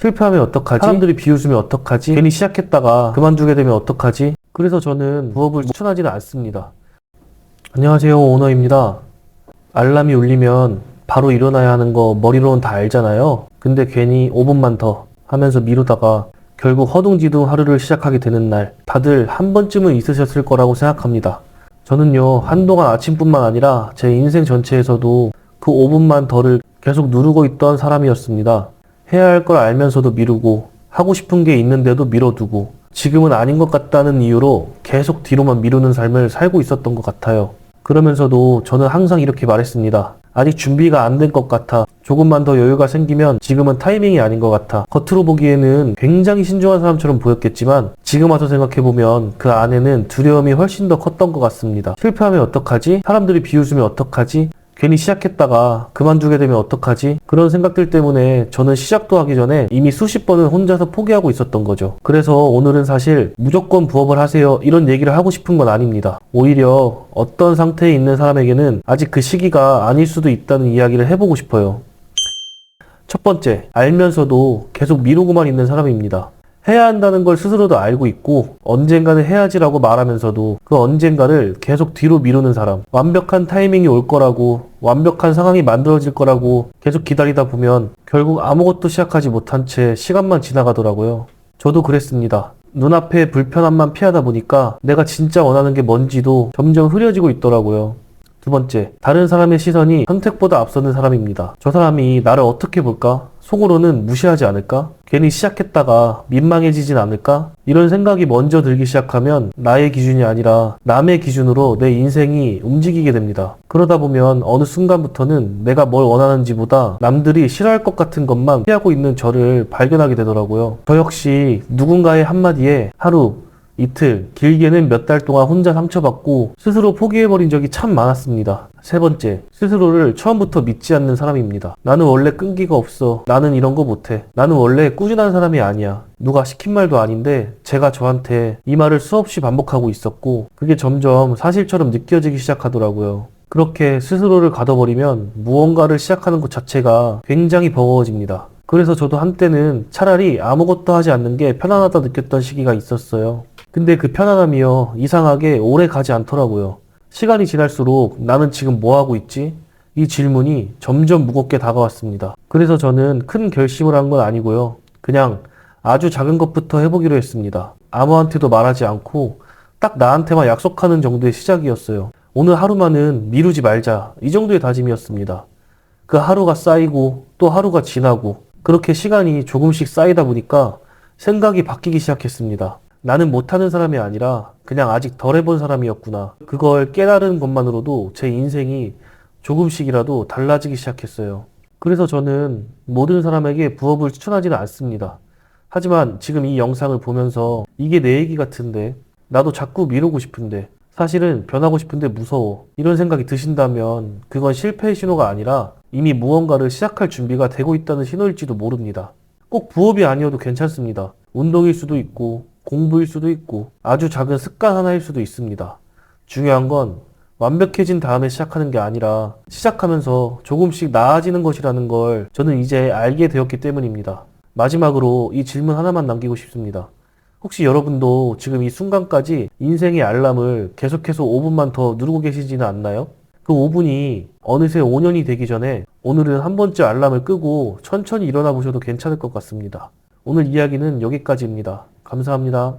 실패하면 어떡하지? 사람들이 비웃으면 어떡하지? 괜히 시작했다가 그만두게 되면 어떡하지? 그래서 저는 부업을 추천하지는 않습니다. 안녕하세요, 오너입니다. 알람이 울리면 바로 일어나야 하는 거 머리로는 다 알잖아요. 근데 괜히 5분만 더 하면서 미루다가 결국 허둥지둥 하루를 시작하게 되는 날, 다들 한 번쯤은 있으셨을 거라고 생각합니다. 저는요, 한동안 아침뿐만 아니라 제 인생 전체에서도 그 5분만 더를 계속 누르고 있던 사람이었습니다. 해야 할 걸 알면서도 미루고, 하고 싶은 게 있는데도 미뤄두고, 지금은 아닌 것 같다는 이유로 계속 뒤로만 미루는 삶을 살고 있었던 것 같아요. 그러면서도 저는 항상 이렇게 말했습니다. 아직 준비가 안 된 것 같아. 조금만 더 여유가 생기면 지금은 타이밍이 아닌 것 같아. 겉으로 보기에는 굉장히 신중한 사람처럼 보였겠지만 지금 와서 생각해보면 그 안에는 두려움이 훨씬 더 컸던 것 같습니다. 실패하면 어떡하지? 사람들이 비웃으면 어떡하지? 괜히 시작했다가 그만두게 되면 어떡하지? 그런 생각들 때문에 저는 시작도 하기 전에 이미 수십 번은 혼자서 포기하고 있었던 거죠. 그래서 오늘은 사실 무조건 부업을 하세요 이런 얘기를 하고 싶은 건 아닙니다. 오히려 어떤 상태에 있는 사람에게는 아직 그 시기가 아닐 수도 있다는 이야기를 해보고 싶어요. 첫 번째, 알면서도 계속 미루고만 있는 사람입니다. 해야 한다는 걸 스스로도 알고 있고 언젠가는 해야지라고 말하면서도 그 언젠가를 계속 뒤로 미루는 사람. 완벽한 타이밍이 올 거라고, 완벽한 상황이 만들어질 거라고 계속 기다리다 보면 결국 아무것도 시작하지 못한 채 시간만 지나가더라고요. 저도 그랬습니다. 눈앞에 불편함만 피하다 보니까 내가 진짜 원하는 게 뭔지도 점점 흐려지고 있더라고요. 두 번째, 다른 사람의 시선이 선택보다 앞서는 사람입니다. 저 사람이 나를 어떻게 볼까? 속으로는 무시하지 않을까? 괜히 시작했다가 민망해지진 않을까? 이런 생각이 먼저 들기 시작하면 나의 기준이 아니라 남의 기준으로 내 인생이 움직이게 됩니다. 그러다 보면 어느 순간부터는 내가 뭘 원하는지보다 남들이 싫어할 것 같은 것만 피하고 있는 저를 발견하게 되더라고요. 저 역시 누군가의 한마디에 하루, 이틀, 길게는 몇 달 동안 혼자 상처받고 스스로 포기해버린 적이 참 많았습니다. 세 번째, 스스로를 처음부터 믿지 않는 사람입니다. 나는 원래 끈기가 없어. 나는 이런 거 못해. 나는 원래 꾸준한 사람이 아니야. 누가 시킨 말도 아닌데 제가 저한테 이 말을 수없이 반복하고 있었고 그게 점점 사실처럼 느껴지기 시작하더라고요. 그렇게 스스로를 가둬버리면 무언가를 시작하는 것 자체가 굉장히 버거워집니다. 그래서 저도 한때는 차라리 아무것도 하지 않는 게 편안하다 느꼈던 시기가 있었어요. 근데 그 편안함이요, 이상하게 오래 가지 않더라고요. 시간이 지날수록 나는 지금 뭐 하고 있지? 이 질문이 점점 무겁게 다가왔습니다. 그래서 저는 큰 결심을 한 건 아니고요. 그냥 아주 작은 것부터 해보기로 했습니다. 아무한테도 말하지 않고 딱 나한테만 약속하는 정도의 시작이었어요. 오늘 하루만은 미루지 말자. 이 정도의 다짐이었습니다. 그 하루가 쌓이고 또 하루가 지나고 그렇게 시간이 조금씩 쌓이다 보니까 생각이 바뀌기 시작했습니다. 나는 못하는 사람이 아니라 그냥 아직 덜 해본 사람이었구나. 그걸 깨달은 것만으로도 제 인생이 조금씩이라도 달라지기 시작했어요. 그래서 저는 모든 사람에게 부업을 추천하지는 않습니다. 하지만 지금 이 영상을 보면서 이게 내 얘기 같은데, 나도 자꾸 미루고 싶은데, 사실은 변하고 싶은데 무서워, 이런 생각이 드신다면 그건 실패의 신호가 아니라 이미 무언가를 시작할 준비가 되고 있다는 신호일지도 모릅니다. 꼭 부업이 아니어도 괜찮습니다. 운동일 수도 있고 공부일 수도 있고 아주 작은 습관 하나일 수도 있습니다. 중요한 건 완벽해진 다음에 시작하는 게 아니라 시작하면서 조금씩 나아지는 것이라는 걸 저는 이제 알게 되었기 때문입니다. 마지막으로 이 질문 하나만 남기고 싶습니다. 혹시 여러분도 지금 이 순간까지 인생의 알람을 계속해서 5분만 더 누르고 계시지는 않나요? 그 5분이 어느새 5년이 되기 전에 오늘은 한 번쯤 알람을 끄고 천천히 일어나 보셔도 괜찮을 것 같습니다. 오늘 이야기는 여기까지입니다. 감사합니다.